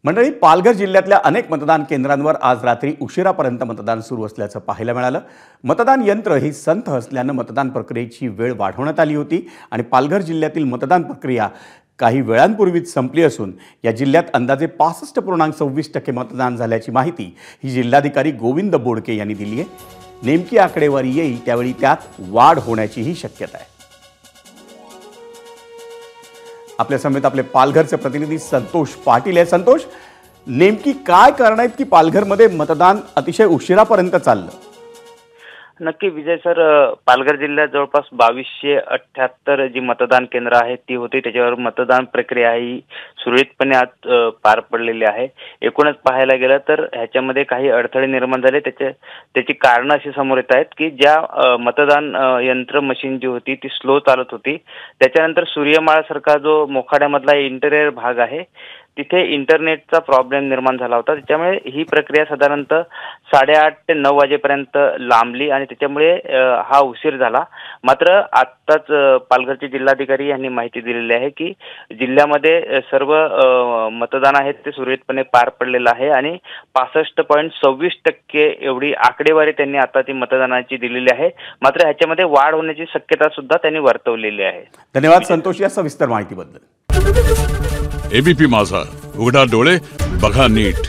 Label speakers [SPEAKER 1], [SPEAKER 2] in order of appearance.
[SPEAKER 1] मंडळी, पालघर जिल्ह्यातल्या अनेक मतदान केंद्रांवर आज रात्री उशिरापर्यंत मतदान सुरू असल्याचं पाहायला मिळालं। मतदान यंत्र ही संथ असल्यानं मतदान प्रक्रियेची वेळ वाढवण्यात आली होती आणि पालघर जिल्ह्यातील मतदान प्रक्रिया काही वेळांपूर्वीच संपली असून या जिल्ह्यात अंदाजे 65.26% मतदान झाल्याची माहिती ही जिल्हाधिकारी गोविंद बोडके यांनी दिली आहे। नेमकी आकडेवारी येईल त्यावेळी त्यात वाढ होण्याचीही शक्यता आहे। आपल्या समेत आपले पालघरचे प्रतिनिधी संतोष पाटील आहे। संतोष, नेमकी काय कारण आहेत की पालघरमध्ये मतदान अतिशय उशिरापर्यंत चाललं?
[SPEAKER 2] नक्की विजय सर, पालघर जिल्ह्यात जवळपास 2278 जी मतदान केंद्र आहेत ती होती, त्याच्यावर मतदान प्रक्रिया ही सुरळीतपणे आज पार पडलेली आहे। एकूणच पाहायला गेलं तर ह्याच्यामध्ये काही अडथळे निर्माण झाले। त्याची कारणं अशी समोर येत आहेत की ज्या मतदान यंत्र मशीन जी होती ती स्लो चालत होती, त्याच्यानंतर सूर्यमाळासारखा जो मोखाड्यामधला इंटेरियर भाग आहे तिथे इंटरनेटचा प्रॉब्लेम निर्माण झाला होता। त्याच्यामुळे ही प्रक्रिया साधारणतः 8:30 ते 9 वाजेपर्यंत लांबली आणि त्याच्यामुळे हा उशीर झाला। मात्र आत्ताच पालघरचे जिल्हाधिकारी यांनी माहिती दिलेली आहे की जिल्ह्यामध्ये सर्व मतदान आहेत ते सुरळीतपणे पार पडलेलं आहे आणि 65.26% एवढी आकडेवारी त्यांनी आता ती मतदानाची दिलेली आहे। मात्र ह्याच्यामध्ये वाढ होण्याची शक्यता सुद्धा त्यांनी वर्तवलेली आहे।
[SPEAKER 1] धन्यवाद संतोष या सविस्तर माहितीबद्दल।
[SPEAKER 3] एबीपी माझा, उघडा डोळे बघा नीट।